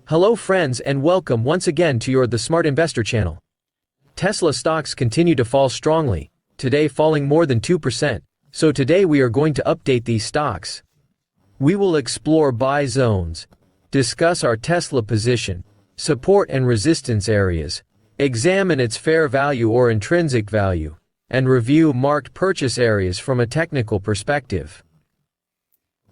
Hello friends and welcome once again to the Smart Investor channel. Tesla stocks continue to fall strongly, today falling more than 2%, so today we are going to update these stocks. We will explore buy zones, discuss our Tesla position, support and resistance areas, examine its fair value or intrinsic value, and review marked purchase areas from a technical perspective.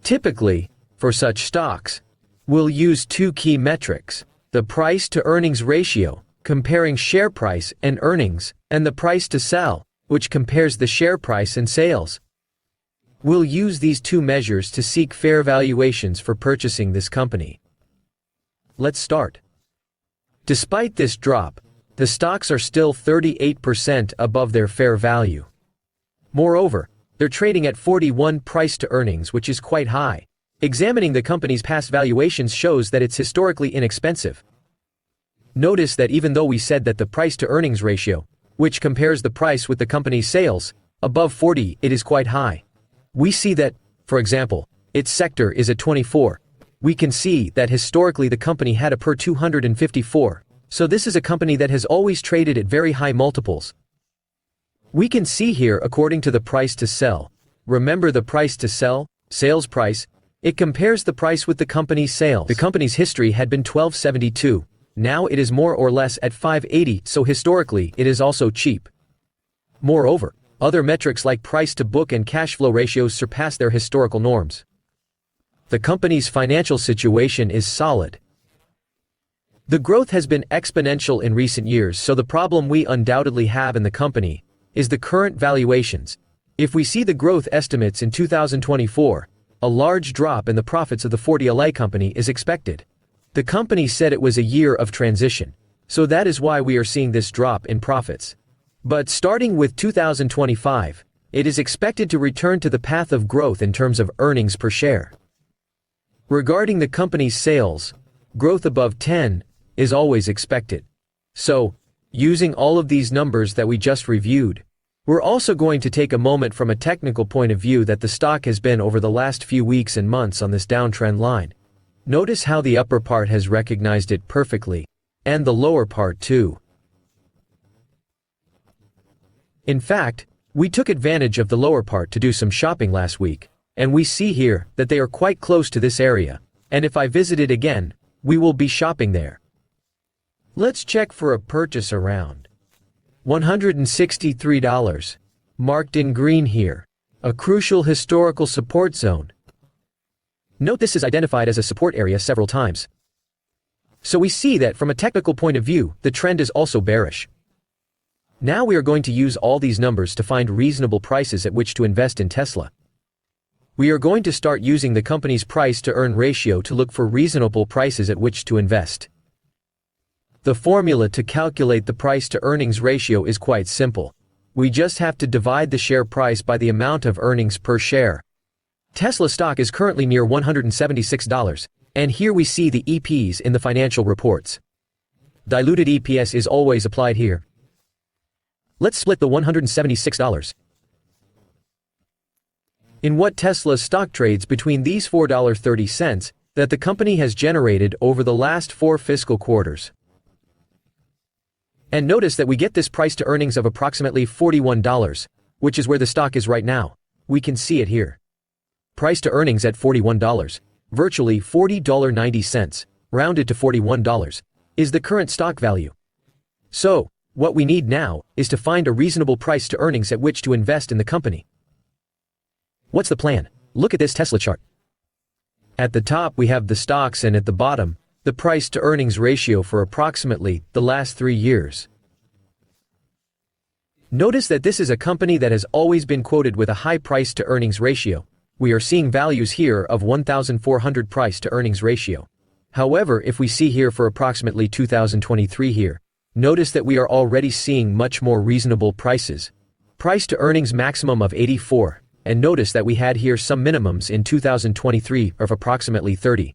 Typically, for such stocks, we'll use two key metrics: the price-to-earnings ratio, comparing share price and earnings, and the price-to-sell, which compares the share price and sales. We'll use these two measures to seek fair valuations for purchasing this company. Let's start. Despite this drop, the stocks are still 38% above their fair value. Moreover, they're trading at 41 price-to-earnings, which is quite high. Examining the company's past valuations shows that it's historically inexpensive. Notice that even though we said that the price-to-earnings ratio, which compares the price with the company's sales, above 40, it is quite high. We see that, for example, its sector is at 24. We can see that historically the company had a per 254, so this is a company that has always traded at very high multiples. We can see here according to the price to sell. Remember the price to sell, sales price, it compares the price with the company's sales. The company's history had been $12.72. Now it is more or less at $5.80, so historically it is also cheap. Moreover, other metrics like price to book and cash flow ratios surpass their historical norms. The company's financial situation is solid. The growth has been exponential in recent years, so the problem we undoubtedly have in the company is the current valuations. If we see the growth estimates in 2024, a large drop in the profits of the 40LA company is expected. The company said it was a year of transition, so that is why we are seeing this drop in profits. But starting with 2025, it is expected to return to the path of growth in terms of earnings per share. Regarding the company's sales, growth above 10 is always expected. So, using all of these numbers that we just reviewed, we're also going to take a moment from a technical point of view that the stock has been over the last few weeks and months on this downtrend line. Notice how the upper part has recognized it perfectly, and the lower part too. In fact, we took advantage of the lower part to do some shopping last week, and we see here that they are quite close to this area, and if I visit it again, we will be shopping there. Let's check for a purchase around $163, marked in green here, a crucial historical support zone. Note this is identified as a support area several times. So we see that from a technical point of view, the trend is also bearish. Now we are going to use all these numbers to find reasonable prices at which to invest in Tesla. We are going to start using the company's price-to-earn ratio to look for reasonable prices at which to invest. The formula to calculate the price-to-earnings ratio is quite simple. We just have to divide the share price by the amount of earnings per share. Tesla stock is currently near $176, and here we see the EPS in the financial reports. Diluted EPS is always applied here. Let's split the $176. In what Tesla stock trades between these $4.30 that the company has generated over the last 4 fiscal quarters. And notice that we get this price to earnings of approximately $41, which is where the stock is right now. We can see it here. Price to earnings at $41, virtually $40.90, rounded to $41, is the current stock value. So, what we need now is to find a reasonable price to earnings at which to invest in the company. What's the plan? Look at this Tesla chart. At the top we have the stocks and at the bottom, the price-to-earnings ratio for approximately the last 3 years. Notice that this is a company that has always been quoted with a high price-to-earnings ratio. We are seeing values here of 1,400 price-to-earnings ratio. However, if we see here for approximately 2023 here, notice that we are already seeing much more reasonable prices. Price-to-earnings maximum of 84, and notice that we had here some minimums in 2023 of approximately 30.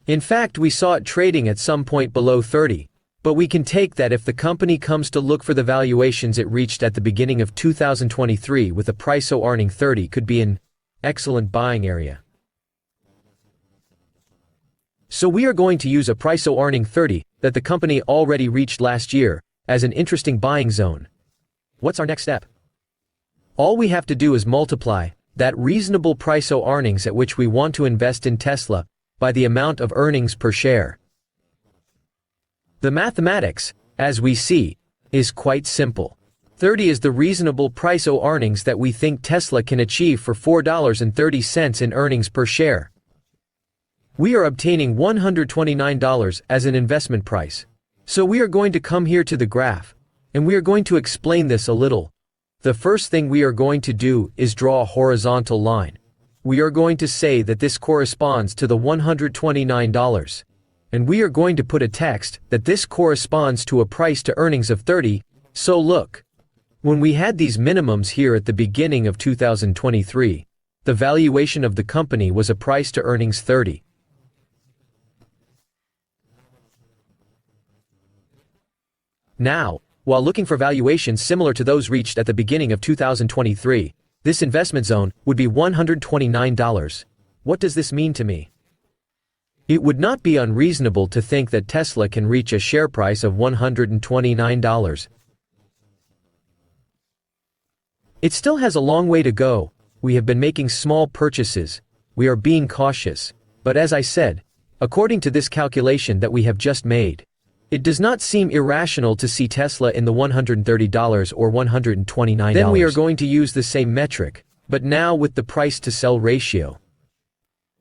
In fact, we saw it trading at some point below 30, but we can take that if the company comes to look for the valuations it reached at the beginning of 2023 with a price earning 30 could be an excellent buying area. So we are going to use a price earning 30 that the company already reached last year as an interesting buying zone. What's our next step? All we have to do is multiply that reasonable price earnings at which we want to invest in Tesla by the amount of earnings per share. The mathematics, as we see, is quite simple. 30 is the reasonable price earnings that we think Tesla can achieve for $4.30 in earnings per share. We are obtaining $129 as an investment price. So we are going to come here to the graph, and we are going to explain this a little. The first thing we are going to do is draw a horizontal line. We are going to say that this corresponds to the $129. And we are going to put a text that this corresponds to a price to earnings of 30. So look, when we had these minimums here at the beginning of 2023, the valuation of the company was a price to earnings 30. Now, while looking for valuations similar to those reached at the beginning of 2023, this investment zone would be $129. What does this mean to me? It would not be unreasonable to think that Tesla can reach a share price of $129. It still has a long way to go. We have been making small purchases. We are being cautious. But as I said, according to this calculation that we have just made, it does not seem irrational to see Tesla in the $130 or $129. Then we are going to use the same metric, but now with the price-to-sell ratio.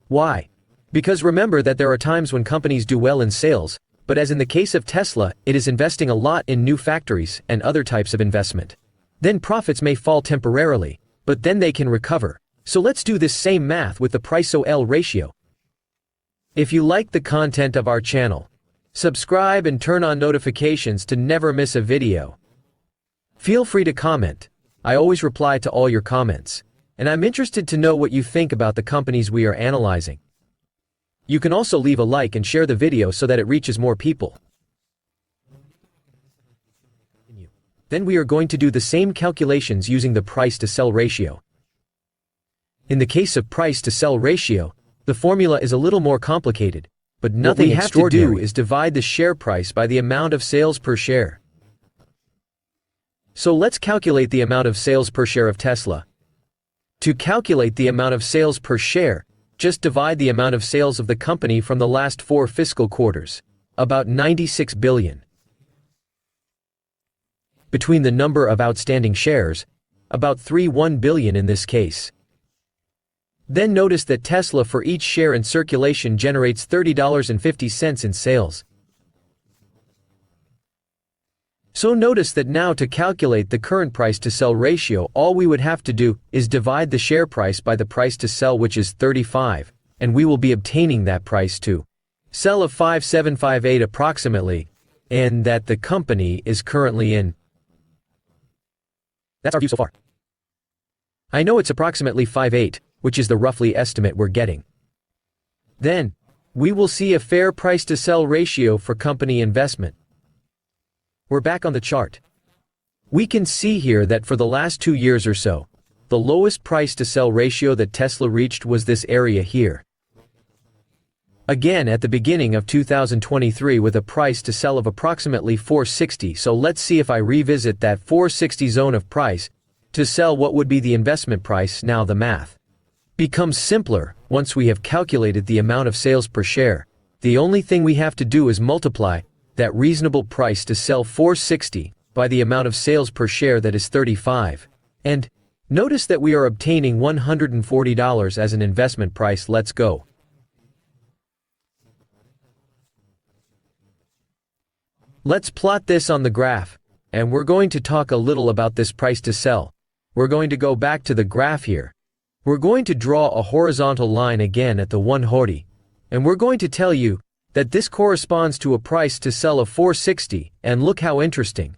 Why? Because remember that there are times when companies do well in sales, but as in the case of Tesla, it is investing a lot in new factories and other types of investment. Then profits may fall temporarily, but then they can recover. So let's do this same math with the price-to-sell ratio. If you like the content of our channel, subscribe and turn on notifications to never miss a video. Feel free to comment. I always reply to all your comments, and I'm interested to know what you think about the companies we are analyzing. You can also leave a like and share the video so that it reaches more people. Then we are going to do the same calculations using the price-to-sell ratio. In the case of price-to-sell ratio, the formula is a little more complicated, but nothing extraordinary. What we have to do is divide the share price by the amount of sales per share. So let's calculate the amount of sales per share of Tesla. To calculate the amount of sales per share, just divide the amount of sales of the company from the last 4 fiscal quarters, about 96 billion. Between the number of outstanding shares, about 31 billion in this case. Then notice that Tesla for each share in circulation generates $30.50 in sales. So notice that now to calculate the current price-to-sell ratio, all we would have to do is divide the share price by the price-to-sell, which is 35, and we will be obtaining that price-to-sell of 5758 approximately, and that the company is currently in. That's our view so far. I know it's approximately 58, which is the roughly estimate we're getting. Then, we will see a fair price-to-sell ratio for company investment. We're back on the chart. We can see here that for the last 2 years or so, the lowest price-to-sell ratio that Tesla reached was this area here. Again at the beginning of 2023 with a price-to-sell of approximately 460, so let's see if I revisit that 460 zone of price to sell, what would be the investment price. Now the math becomes simpler once we have calculated the amount of sales per share. The only thing we have to do is multiply that reasonable price to sell 460 by the amount of sales per share, that is 35. And notice that we are obtaining $140 as an investment price. Let's go. Let's plot this on the graph, and we're going to talk a little about this price to sell. We're going to go back to the graph here. We're going to draw a horizontal line again at the 140, and we're going to tell you that this corresponds to a price to sell of 460, and look how interesting.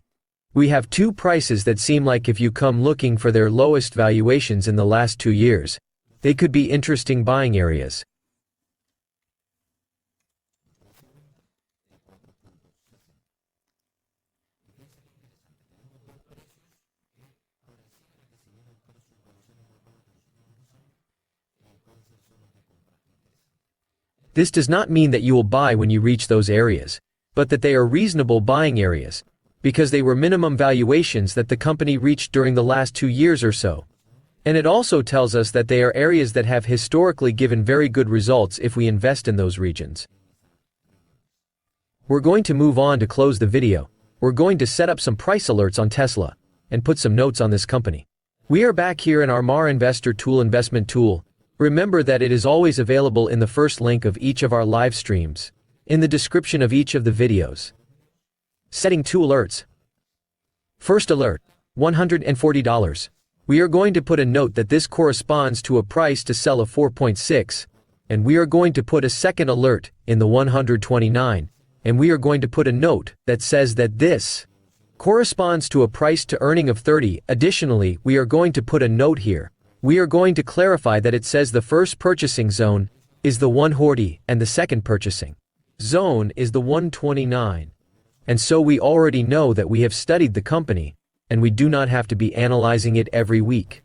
We have two prices that seem like, if you come looking for their lowest valuations in the last 2 years, they could be interesting buying areas. This does not mean that you will buy when you reach those areas, but that they are reasonable buying areas, because they were minimum valuations that the company reached during the last 2 years or so. And it also tells us that they are areas that have historically given very good results if we invest in those regions. We're going to move on to close the video. We're going to set up some price alerts on Tesla and put some notes on this company. We are back here in our MAR Investor Tool investment tool. Remember that it is always available in the first link of each of our live streams, in the description of each of the videos. Setting 2 alerts. First alert, $140. We are going to put a note that this corresponds to a price to sell of 4.6, and we are going to put a second alert in the 129, and we are going to put a note that says that this corresponds to a price to earning of 30. Additionally, we are going to put a note here. We are going to clarify that it says the first purchasing zone is the 140 and the second purchasing zone is the 129. And so we already know that we have studied the company, and we do not have to be analyzing it every week.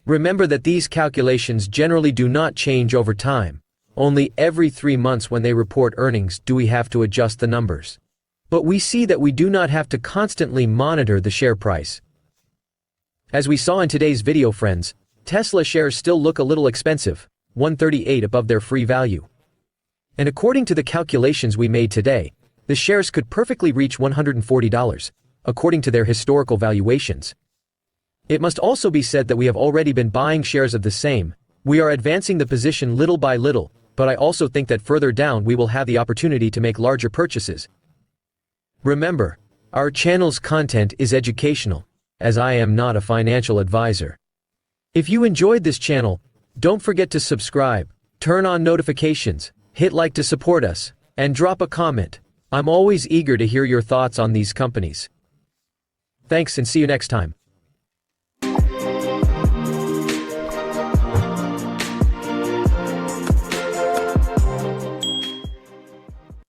Remember that these calculations generally do not change over time. Only every 3 months when they report earnings do we have to adjust the numbers. But we see that we do not have to constantly monitor the share price. As we saw in today's video, friends, Tesla shares still look a little expensive, 138 above their free value. And according to the calculations we made today, the shares could perfectly reach $140, according to their historical valuations. It must also be said that we have already been buying shares of the same. We are advancing the position little by little, but I also think that further down we will have the opportunity to make larger purchases. Remember, our channel's content is educational, as I am not a financial advisor. If you enjoyed this channel, don't forget to subscribe, turn on notifications, hit like to support us, and drop a comment. I'm always eager to hear your thoughts on these companies. Thanks and see you next time.